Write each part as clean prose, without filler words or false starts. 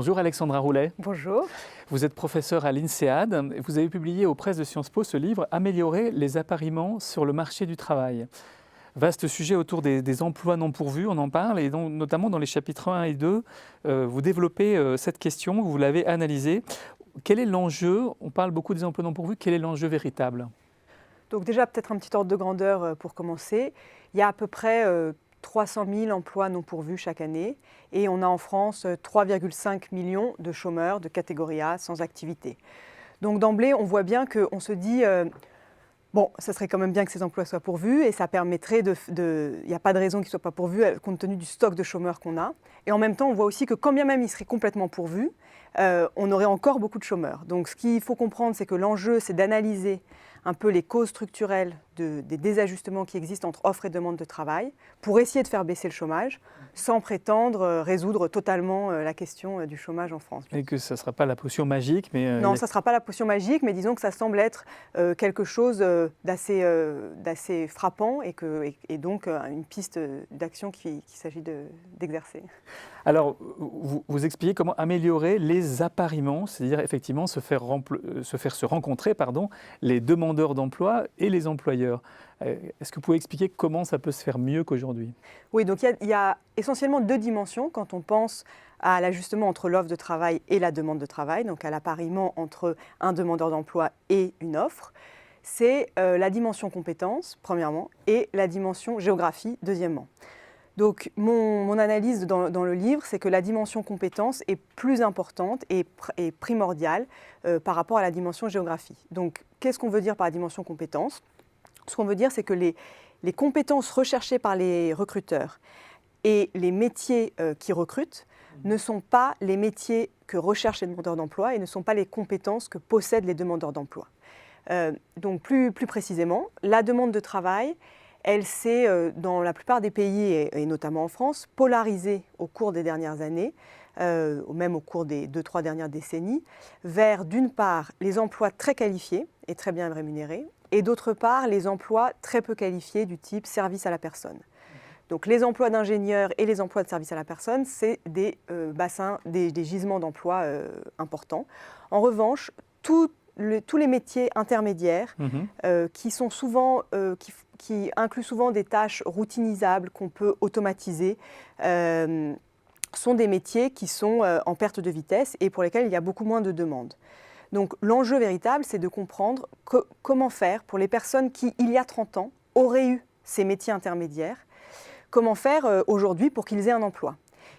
Bonjour Alexandra Roulet. Bonjour. Vous êtes professeure à l'INSEAD et vous avez publié aux presses de Sciences Po ce livre « Améliorer les appariements sur le marché du travail ». Vaste sujet autour des emplois non pourvus, on en parle, et donc, notamment dans les chapitres 1 et 2, vous développez cette question, vous l'avez analysée. Quel est l'enjeu? On parle beaucoup des emplois non pourvus, quel est l'enjeu véritable? Donc déjà, peut-être un petit ordre de grandeur pour commencer. Il y a à peu près 300 000 emplois non pourvus chaque année et on a en France 3,5 millions de chômeurs de catégorie A sans activité. Donc d'emblée, on voit bien qu'on se dit bon, ça serait quand même bien que ces emplois soient pourvus et ça permettrait il n'y a pas de raison qu'ils ne soient pas pourvus compte tenu du stock de chômeurs qu'on a. Et en même temps, on voit aussi que quand bien même ils seraient complètement pourvus, on aurait encore beaucoup de chômeurs. Donc ce qu'il faut comprendre, c'est que l'enjeu, c'est d'analyser un peu les causes structurelles des désajustements qui existent entre offre et demande de travail pour essayer de faire baisser le chômage sans prétendre résoudre totalement la question du chômage en France. Et que ça ne sera pas la potion magique, mais... Non, ça ne sera pas la potion magique, mais disons que ça semble être quelque chose d'assez frappant et donc une piste d'action qu'il s'agit d'exercer. Alors, vous expliquez comment améliorer les appariements, c'est-à-dire effectivement se faire se rencontrer les demandeurs d'emploi et les employeurs. Est-ce que vous pouvez expliquer comment ça peut se faire mieux qu'aujourd'hui? Oui, donc il y a essentiellement deux dimensions quand on pense à l'ajustement entre l'offre de travail et la demande de travail, donc à l'appariement entre un demandeur d'emploi et une offre. C'est la dimension compétence, premièrement, et la dimension géographie, deuxièmement. Donc mon analyse dans le livre, c'est que la dimension compétence est plus importante et primordiale par rapport à la dimension géographie. Donc qu'est-ce qu'on veut dire par la dimension compétence? Ce qu'on veut dire, c'est que les compétences recherchées par les recruteurs et les métiers qui recrutent ne sont pas les métiers que recherchent les demandeurs d'emploi et ne sont pas les compétences que possèdent les demandeurs d'emploi. Donc plus précisément, la demande de travail, elle s'est, dans la plupart des pays, et notamment en France, polarisée au cours des dernières années, même au cours des 2-3 dernières décennies, vers d'une part les emplois très qualifiés et très bien rémunérés, et d'autre part les emplois très peu qualifiés du type service à la personne. Donc les emplois d'ingénieurs et les emplois de service à la personne, c'est des bassins, des gisements d'emplois importants. En revanche, tous les métiers intermédiaires qui sont souvent, qui incluent souvent des tâches routinisables qu'on peut automatiser, sont des métiers qui sont en perte de vitesse et pour lesquels il y a beaucoup moins de demandes. Donc l'enjeu véritable, c'est de comprendre comment faire pour les personnes qui, il y a 30 ans, auraient eu ces métiers intermédiaires, comment faire aujourd'hui pour qu'ils aient un emploi.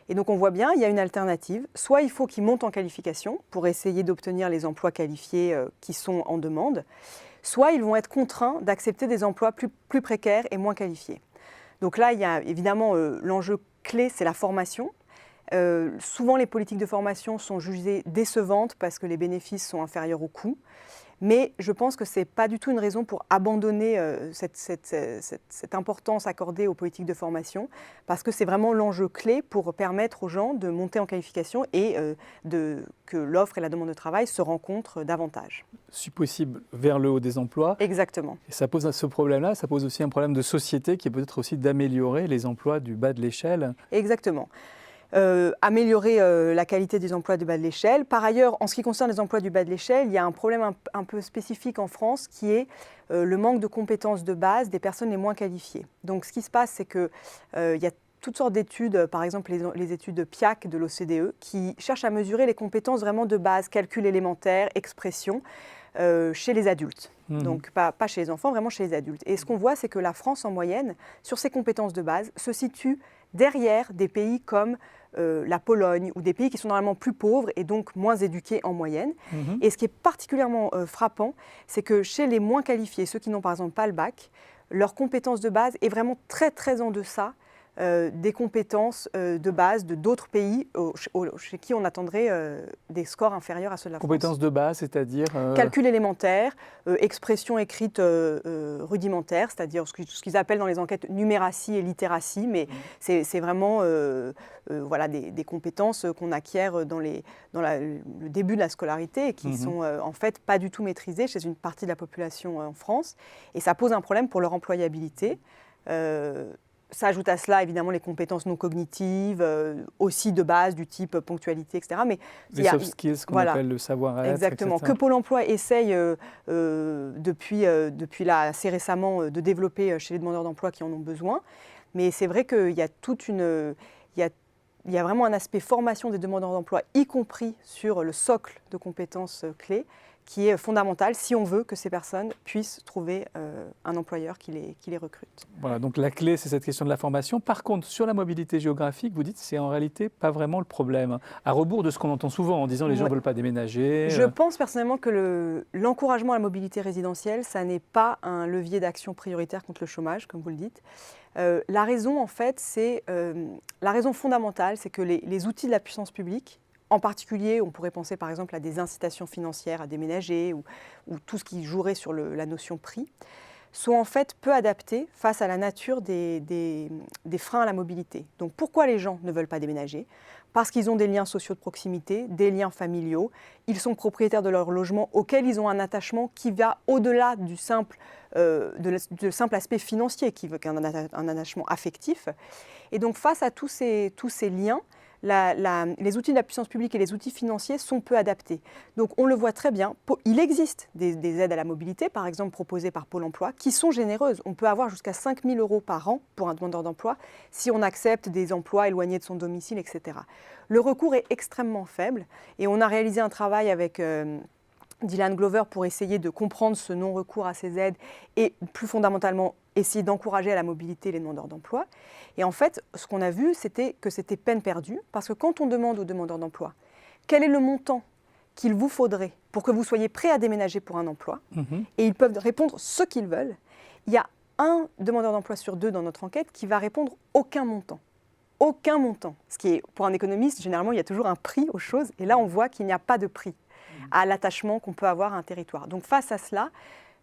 Et donc on voit bien, il y a une alternative. Soit il faut qu'ils montent en qualification pour essayer d'obtenir les emplois qualifiés qui sont en demande, soit ils vont être contraints d'accepter des emplois plus précaires et moins qualifiés. Donc là, il y a évidemment l'enjeu clé, c'est la formation. Souvent, les politiques de formation sont jugées décevantes parce que les bénéfices sont inférieurs aux coûts. Mais je pense que ce n'est pas du tout une raison pour abandonner cette importance accordée aux politiques de formation, parce que c'est vraiment l'enjeu clé pour permettre aux gens de monter en qualification et que l'offre et la demande de travail se rencontrent davantage. Si possible, vers le haut des emplois. Exactement. Et ça pose ce problème-là, ça pose aussi un problème de société qui est peut-être aussi d'améliorer les emplois du bas de l'échelle. Exactement. Améliorer la qualité des emplois du bas de l'échelle. Par ailleurs, en ce qui concerne les emplois du bas de l'échelle, il y a un problème un peu spécifique en France qui est le manque de compétences de base des personnes les moins qualifiées. Donc ce qui se passe, c'est qu'il y a toutes sortes d'études, par exemple les études PIAC de l'OCDE, qui cherchent à mesurer les compétences vraiment de base, calcul élémentaire, expression, chez les adultes. Donc pas chez les enfants, vraiment chez les adultes. Et ce qu'on voit, c'est que la France, en moyenne, sur ces compétences de base, se situe derrière des pays comme la Pologne ou des pays qui sont normalement plus pauvres et donc moins éduqués en moyenne. Et ce qui est particulièrement frappant, c'est que chez les moins qualifiés, ceux qui n'ont par exemple pas le bac, leur compétence de base est vraiment très très en deçà des compétences de base de d'autres pays chez qui on attendrait des scores inférieurs à ceux de la France. Compétences de base, c'est-à-dire calcul élémentaire, expression écrite rudimentaire, c'est-à-dire ce qu'ils appellent dans les enquêtes numératie et littératie, mais c'est vraiment voilà, des compétences qu'on acquiert dans le début de la scolarité et qui sont en fait pas du tout maîtrisées chez une partie de la population en France. Et ça pose un problème pour leur employabilité. s'ajoute à cela évidemment les compétences non cognitives, aussi de base du type ponctualité, etc. Mais les soft skills, ce qu'on appelle le savoir-être. Exactement, etc. que Pôle emploi essaye depuis assez récemment de développer chez les demandeurs d'emploi qui en ont besoin. Mais c'est vrai qu'il y a il y a vraiment un aspect formation des demandeurs d'emploi, y compris sur le socle de compétences clés, qui est fondamental si on veut que ces personnes puissent trouver un employeur qui les recrute. Voilà, donc la clé, c'est cette question de la formation. Par contre, sur la mobilité géographique, vous dites que c'est en réalité pas vraiment le problème. À rebours de ce qu'on entend souvent en disant les gens ne veulent pas déménager. Je pense personnellement que l'encouragement à la mobilité résidentielle, ça n'est pas un levier d'action prioritaire contre le chômage, comme vous le dites. La raison, en fait, la raison fondamentale, c'est que les outils de la puissance publique, en particulier, on pourrait penser par exemple à des incitations financières à déménager ou tout ce qui jouerait sur la notion prix, sont en fait peu adaptés face à la nature des freins à la mobilité. Donc pourquoi les gens ne veulent pas déménager ? Parce qu'ils ont des liens sociaux de proximité, des liens familiaux, ils sont propriétaires de leur logement auquel ils ont un attachement qui va au-delà du simple aspect financier, qui veut un attachement affectif. Et donc face à tous ces liens, les outils de la puissance publique et les outils financiers sont peu adaptés. Donc on le voit très bien, il existe des aides à la mobilité, par exemple proposées par Pôle emploi, qui sont généreuses. On peut avoir jusqu'à 5 000 € par an pour un demandeur d'emploi si on accepte des emplois éloignés de son domicile, etc. Le recours est extrêmement faible et on a réalisé un travail avec Dylan Glover pour essayer de comprendre ce non-recours à ces aides et plus fondamentalement essayer d'encourager à la mobilité les demandeurs d'emploi. Et en fait, ce qu'on a vu, c'était que c'était peine perdue, parce que quand on demande aux demandeurs d'emploi quel est le montant qu'il vous faudrait pour que vous soyez prêt à déménager pour un emploi, et ils peuvent répondre ce qu'ils veulent, il y a un demandeur d'emploi sur 2 dans notre enquête qui va répondre aucun montant. Aucun montant. Ce qui est, pour un économiste, généralement, il y a toujours un prix aux choses, et là, on voit qu'il n'y a pas de prix à l'attachement qu'on peut avoir à un territoire. Donc face à cela,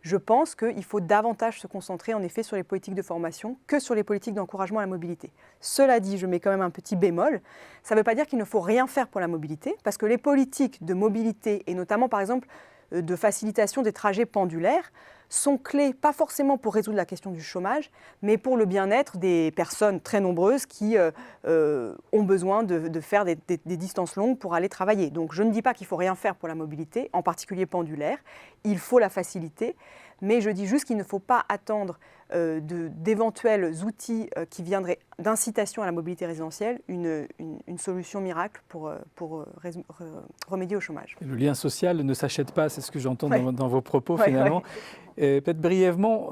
je pense qu'il faut davantage se concentrer en effet sur les politiques de formation que sur les politiques d'encouragement à la mobilité. Cela dit, je mets quand même un petit bémol, ça ne veut pas dire qu'il ne faut rien faire pour la mobilité, parce que les politiques de mobilité, et notamment par exemple de facilitation des trajets pendulaires, sont clés, pas forcément pour résoudre la question du chômage, mais pour le bien-être des personnes très nombreuses qui ont besoin de faire des distances longues pour aller travailler. Donc je ne dis pas qu'il ne faut rien faire pour la mobilité, en particulier pendulaire, il faut la faciliter, mais je dis juste qu'il ne faut pas attendre d'éventuels outils qui viendraient d'incitation à la mobilité résidentielle, une solution miracle pour remédier au chômage. Et le lien social ne s'achète pas, c'est ce que j'entends dans vos propos finalement. Peut-être brièvement,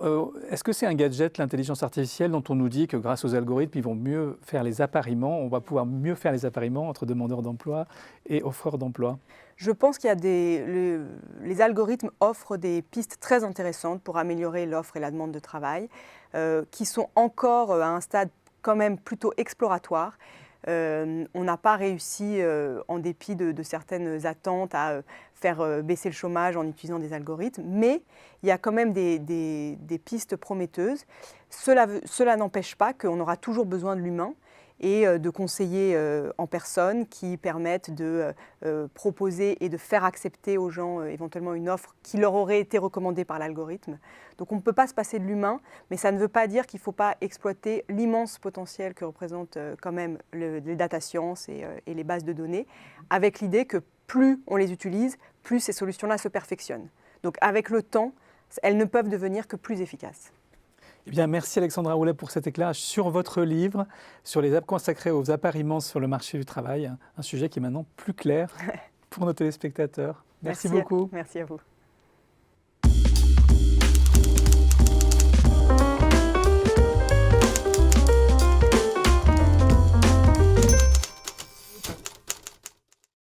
est-ce que c'est un gadget, l'intelligence artificielle, dont on nous dit que grâce aux algorithmes, ils vont mieux faire les appariements, on va pouvoir mieux faire les appariements entre demandeurs d'emploi et offreurs d'emploi ? Je pense qu'il y a les algorithmes offrent des pistes très intéressantes pour améliorer l'offre et la demande de travail, qui sont encore à un stade quand même plutôt exploratoire. On n'a pas réussi, en dépit de certaines attentes, à faire baisser le chômage en utilisant des algorithmes, mais il y a quand même des pistes prometteuses. Cela n'empêche pas qu'on aura toujours besoin de l'humain et de conseillers en personne qui permettent de proposer et de faire accepter aux gens éventuellement une offre qui leur aurait été recommandée par l'algorithme. Donc on ne peut pas se passer de l'humain, mais ça ne veut pas dire qu'il ne faut pas exploiter l'immense potentiel que représentent quand même les data science et les bases de données, avec l'idée que plus on les utilise, plus ces solutions-là se perfectionnent. Donc avec le temps, elles ne peuvent devenir que plus efficaces. Eh bien, merci Alexandra Roulet pour cet éclairage sur votre livre, sur les apps consacrées aux appariements sur le marché du travail, un sujet qui est maintenant plus clair pour nos téléspectateurs. Merci beaucoup. Merci à vous.